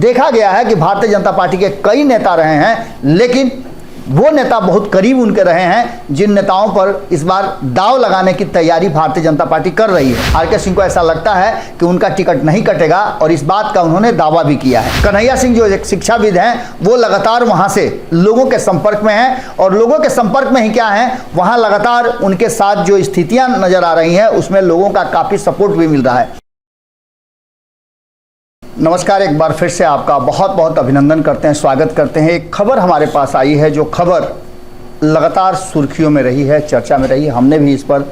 देखा गया है कि भारतीय जनता पार्टी के कई नेता रहे हैं, लेकिन वो नेता बहुत करीब उनके रहे हैं जिन नेताओं पर इस बार दांव लगाने की तैयारी भारतीय जनता पार्टी कर रही है। आरके सिंह को ऐसा लगता है कि उनका टिकट नहीं कटेगा और इस बात का उन्होंने दावा भी किया है। कन्हैया सिंह जो एक शिक्षाविद हैं, वो लगातार वहां से लोगों के संपर्क में हैं और लोगों के संपर्क में ही क्या है, वहां लगातार उनके साथ जो स्थितियां नजर आ रही हैं उसमें लोगों का काफी सपोर्ट भी मिल रहा है। नमस्कार, एक बार फिर से आपका बहुत बहुत अभिनंदन करते हैं, स्वागत करते हैं। एक खबर हमारे पास आई है जो खबर लगातार सुर्खियों में रही है, चर्चा में रही है। हमने भी इस पर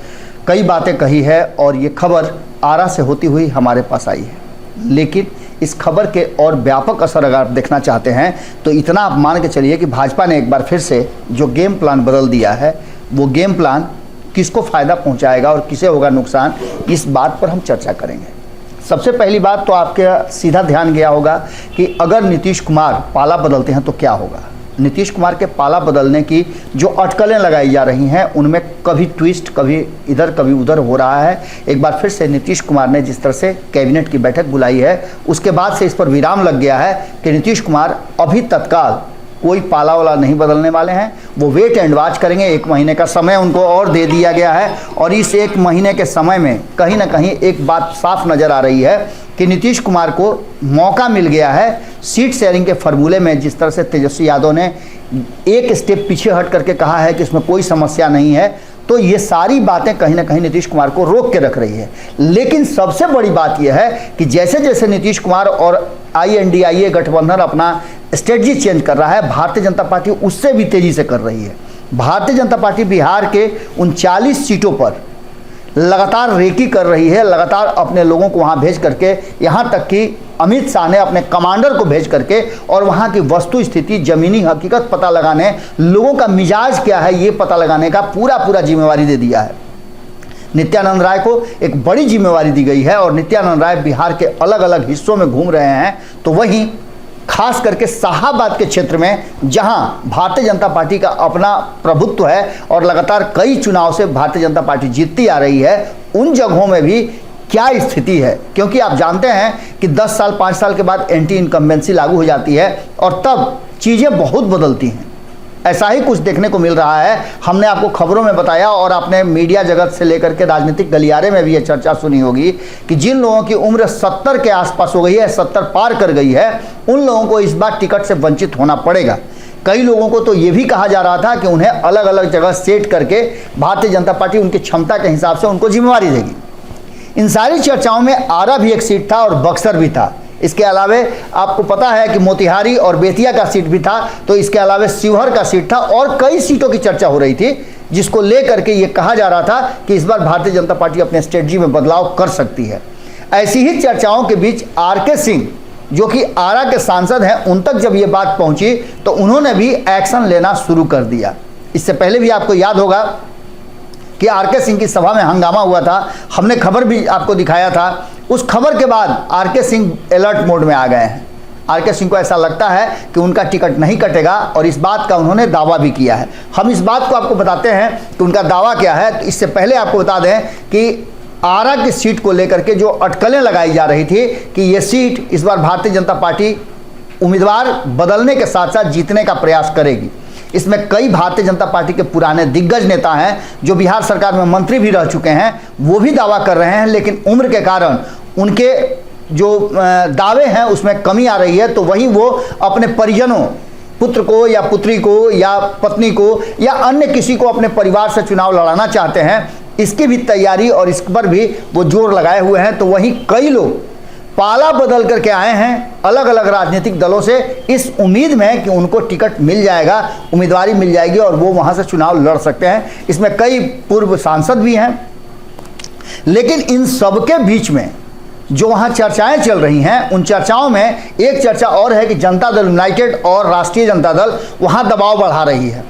कई बातें कही है और ये खबर आरा से होती हुई हमारे पास आई है। लेकिन इस खबर के और व्यापक असर अगर आप देखना चाहते हैं तो इतना आप मान के चलिए कि भाजपा ने एक बार फिर से जो गेम प्लान बदल दिया है, वो गेम प्लान किसको फ़ायदा पहुँचाएगा और किसे होगा नुकसान, इस बात पर हम चर्चा करेंगे। सबसे पहली बात तो आपके सीधा ध्यान गया होगा कि अगर नीतीश कुमार पाला बदलते हैं तो क्या होगा। नीतीश कुमार के पाला बदलने की जो अटकलें लगाई जा रही हैं उनमें कभी ट्विस्ट, कभी इधर कभी उधर हो रहा है। एक बार फिर से नीतीश कुमार ने जिस तरह से कैबिनेट की बैठक बुलाई है, उसके बाद से इस पर विराम लग गया है कि नीतीश कुमार अभी तत्काल कोई पाला वाला नहीं बदलने वाले हैं। वो वेट एंड वॉच करेंगे। 1 महीने का समय उनको और दे दिया गया है और इस 1 महीने के समय में कहीं ना कहीं एक बात साफ नज़र आ रही है कि नीतीश कुमार को मौका मिल गया है सीट शेयरिंग के फॉर्मूले में। जिस तरह से तेजस्वी यादव ने एक स्टेप पीछे हट करके कहा है कि इसमें कोई समस्या नहीं है, तो ये सारी बातें कहीं ना कहीं नीतीश कुमार को रोक के रख रही है। लेकिन सबसे बड़ी बात यह है कि जैसे जैसे नीतीश कुमार और INDIA गठबंधन अपना स्ट्रेटजी चेंज कर रहा है, भारतीय जनता पार्टी उससे भी तेजी से कर रही है। भारतीय जनता पार्टी बिहार के 39 सीटों पर लगातार रेकी कर रही है, लगातार अपने लोगों को वहां भेज करके, यहाँ तक कि अमित शाह ने अपने कमांडर को भेज करके और वहां की वस्तु स्थिति, जमीनी हकीकत पता लगाने, लोगों का मिजाज क्या है ये पता लगाने का पूरा जिम्मेवारी दे दिया है। नित्यानंद राय को एक बड़ी जिम्मेवारी दी गई है और नित्यानंद राय बिहार के अलग अलग हिस्सों में घूम रहे हैं। तो वहीं खास करके शाहाबाद के क्षेत्र में जहां भारतीय जनता पार्टी का अपना प्रभुत्व है और लगातार कई चुनाव से भारतीय जनता पार्टी जीतती आ रही है, उन जगहों में भी क्या स्थिति है। क्योंकि आप जानते हैं कि 10 साल 5 साल के बाद एंटी इनकम्बेंसी लागू हो जाती है और तब चीज़ें बहुत बदलती हैं। ऐसा ही कुछ देखने को मिल रहा है। हमने आपको खबरों में बताया और आपने मीडिया जगत से लेकर के राजनीतिक गलियारे में भी ये चर्चा सुनी होगी कि जिन लोगों की उम्र 70 के आसपास हो गई है, 70 पार कर गई है, उन लोगों को इस बार टिकट से वंचित होना पड़ेगा। कई लोगों को तो ये भी कहा जा रहा था कि उन्हें अलग अलग जगह सेट करके भारतीय जनता पार्टी उनकी क्षमता के हिसाब से उनको जिम्मेवारी देगी। इन सारी चर्चाओं में आरा भी एक सीट था और बक्सर भी था। इसके अलावे आपको पता है कि मोतिहारी और बेतिया का सीट भी था। तो इसके अलावे शिवहर का सीट था और कई सीटों की चर्चा हो रही थी, जिसको लेकर के ये कहा जा रहा था कि इस बार भारतीय जनता पार्टी अपने स्ट्रेटजी में बदलाव कर सकती है। ऐसी ही चर्चाओं के बीच आरके सिंह, जो कि आरा के सांसद हैं, उन तक जब ये बात पहुंची तो उन्होंने भी एक्शन लेना शुरू कर दिया। इससे पहले भी आपको याद होगा कि आरके सिंह की सभा में हंगामा हुआ था, हमने खबर भी आपको दिखाया था। उस खबर के बाद आरके सिंह अलर्ट मोड में आ गए हैं। आरके सिंह को ऐसा लगता है कि उनका टिकट नहीं कटेगा और इस बात का उन्होंने दावा भी किया है। हम इस बात को आपको बताते हैं कि उनका दावा क्या है। तो इससे पहले आपको बता दें कि आरा की सीट को लेकर के जो अटकलें लगाई जा रही थी कि ये सीट इस बार भारतीय जनता पार्टी उम्मीदवार बदलने के साथ साथ जीतने का प्रयास करेगी। इसमें कई भारतीय जनता पार्टी के पुराने दिग्गज नेता हैं जो बिहार सरकार में मंत्री भी रह चुके हैं, वो भी दावा कर रहे हैं, लेकिन उम्र के कारण उनके जो दावे हैं उसमें कमी आ रही है। तो वहीं वो अपने परिजनों, पुत्र को या पुत्री को या पत्नी को या अन्य किसी को अपने परिवार से चुनाव लड़ाना चाहते हैं, इसकी भी तैयारी और इस पर भी वो जोर लगाए हुए हैं। तो वहीं कई लोग पाला बदल करके आए हैं अलग अलग राजनीतिक दलों से, इस उम्मीद में कि उनको टिकट मिल जाएगा, उम्मीदवारी मिल जाएगी और वो वहां से चुनाव लड़ सकते हैं। इसमें कई पूर्व सांसद भी हैं। लेकिन इन सबके बीच में जो वहां चर्चाएं चल रही हैं, उन चर्चाओं में एक चर्चा और है कि जनता दल यूनाइटेड और राष्ट्रीय जनता दल वहां दबाव बढ़ा रही है।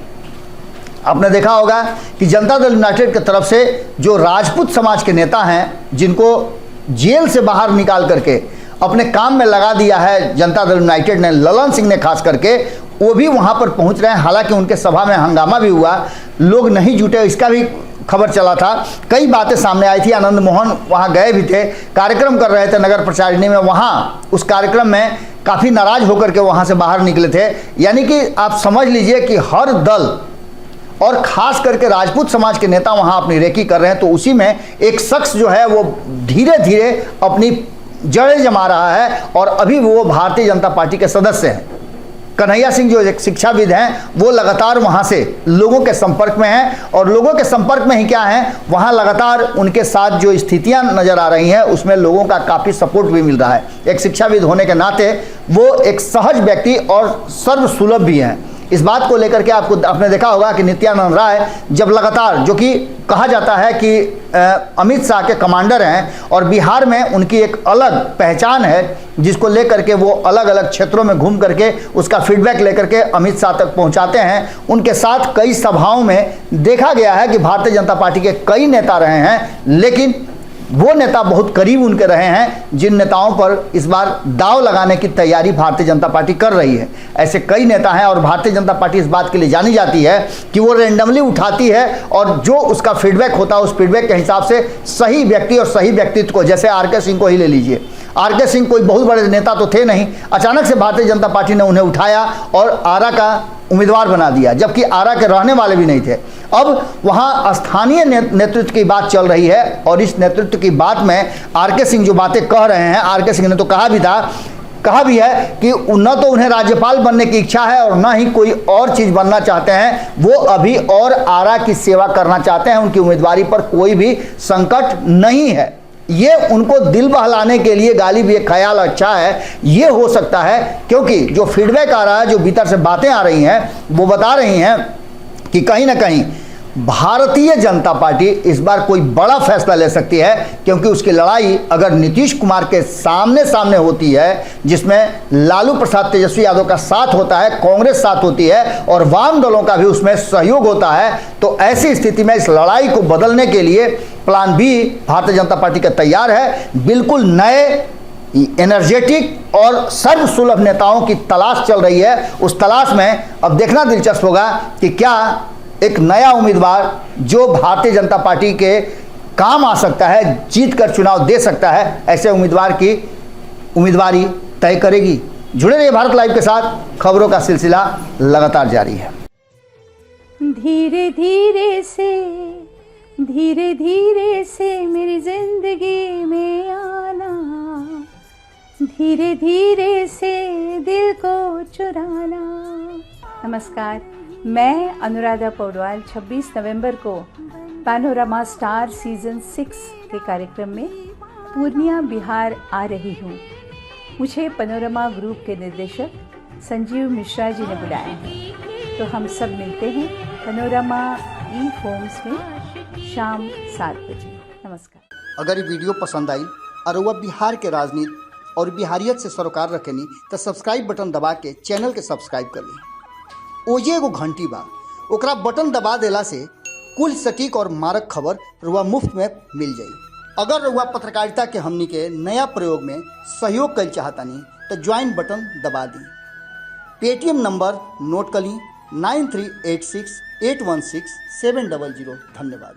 आपने देखा होगा कि जनता दल यूनाइटेड की तरफ से जो राजपूत समाज के नेता हैं, जिनको जेल से बाहर निकाल करके अपने काम में लगा दिया है जनता दल यूनाइटेड ने, ललन सिंह ने खास करके, वो भी वहां पर पहुंच रहे हैं। हालांकि उनके सभा में हंगामा भी हुआ, लोग नहीं जुटे, इसका भी खबर चला था। कई बातें सामने आई थी। आनंद मोहन वहां गए भी थे, कार्यक्रम कर रहे थे नगर प्रचारिणी में। वहां उस कार्यक्रम में काफ़ी नाराज होकर के वहाँ से बाहर निकले थे। यानी कि आप समझ लीजिए कि हर दल और खास करके राजपूत समाज के नेता वहाँ अपनी रेकी कर रहे हैं, तो उसी में एक शख्स जो है वो धीरे धीरे अपनी जड़ें जमा रहा है और अभी वो भारतीय जनता पार्टी के सदस्य हैं। कन्हैया सिंह जो एक शिक्षाविद हैं, वो लगातार वहाँ से लोगों के संपर्क में हैं और लोगों के संपर्क में ही क्या है, वहाँ लगातार उनके साथ जो स्थितियाँ नज़र आ रही हैं उसमें लोगों का काफ़ी सपोर्ट भी मिल रहा है। एक शिक्षाविद होने के नाते वो एक सहज व्यक्ति और सर्वसुलभ भी हैं। इस बात को लेकर के आपने देखा होगा कि नित्यानंद राय जब लगातार, जो कि कहा जाता है कि अमित शाह के कमांडर हैं और बिहार में उनकी एक अलग पहचान है, जिसको लेकर के वो अलग अलग क्षेत्रों में घूम करके उसका फीडबैक लेकर के अमित शाह तक पहुंचाते हैं। उनके साथ कई सभाओं में देखा गया है कि भारतीय जनता पार्टी के कई नेता रहे हैं, लेकिन वो नेता बहुत करीब उनके रहे हैं जिन नेताओं पर इस बार दाव लगाने की तैयारी भारतीय जनता पार्टी कर रही है। ऐसे कई नेता हैं और भारतीय जनता पार्टी इस बात के लिए जानी जाती है कि वो रेंडमली उठाती है और जो उसका फीडबैक होता है उस फीडबैक के हिसाब से सही व्यक्ति और सही व्यक्तित्व को, जैसे आर के सिंह को ही ले लीजिए। आर के सिंह कोई बहुत बड़े नेता तो थे नहीं, अचानक से भारतीय जनता पार्टी ने उन्हें उठाया और आरा का उम्मीदवार बना दिया, जबकि आरा के रहने वाले भी नहीं थे। अब वहाँ स्थानीय नेतृत्व की बात चल रही है और इस नेतृत्व की बात में आर के सिंह जो बातें कह रहे हैं, आर के सिंह ने तो कहा भी है कि न तो उन्हें राज्यपाल बनने की इच्छा है और न ही कोई और चीज़ बनना चाहते हैं। वो अभी और आरा की सेवा करना चाहते हैं। उनकी उम्मीदवारी पर कोई भी संकट नहीं है। ये उनको दिल बहलाने के लिए गालिब ये ख्याल अच्छा है, ये हो सकता है, क्योंकि जो फीडबैक आ रहा है, जो भीतर से बातें आ रही हैं, वो बता रही हैं कि कहीं ना कहीं भारतीय जनता पार्टी इस बार कोई बड़ा फैसला ले सकती है, क्योंकि उसकी लड़ाई अगर नीतीश कुमार के सामने होती है, जिसमें लालू प्रसाद तेजस्वी यादव का साथ होता है, कांग्रेस साथ होती है और वाम दलों का भी उसमें सहयोग होता है, तो ऐसी स्थिति में इस लड़ाई को बदलने के लिए plan B Bharatiya Janata party का तैयार है। बिल्कुल नए एनर्जेटिक और सर्वसुलभ नेताओं की तलाश चल रही है। उस तलाश में अब देखना दिलचस्प होगा कि क्या एक नया उम्मीदवार जो भारतीय जनता पार्टी के काम आ सकता है, जीत कर चुनाव दे सकता है, ऐसे उम्मीदवार की उम्मीदवारी तय करेगी। जुड़े रहिए भारत लाइव के साथ, खबरों का सिलसिला लगातार जारी है। धीरे धीरे से मेरी जिंदगी में आना, धीरे धीरे से दिल को चुराना। नमस्कार, मैं अनुराधा पौडवाल 26 नवंबर को पैनोरमा स्टार सीजन 6 के कार्यक्रम में पूर्णिया बिहार आ रही हूँ। मुझे पैनोरमा ग्रुप के निर्देशक संजीव मिश्रा जी ने बुलाया है, तो हम सब मिलते हैं पैनोरमा ई होम्स में शाम 7 बजे। नमस्कार। अगर ये वीडियो पसंद आई और वह बिहार के राजनीति और बिहारियत से सरोकार रखेनी तो सब्सक्राइब बटन दबा के चैनल के सब्सक्राइब कर ली। ओजे एगो घंटी बा, ओकरा बटन दबा देला से कुल सटीक और मारक खबर रुआ मुफ्त में मिल जाई। अगर रुआ पत्रकारिता के हमनी के नया प्रयोग में सहयोग कर चाहतानी तो ज्वाइन बटन दबा दी। पेटीएम नंबर नोट कर ली 9386 816 700। धन्यवाद।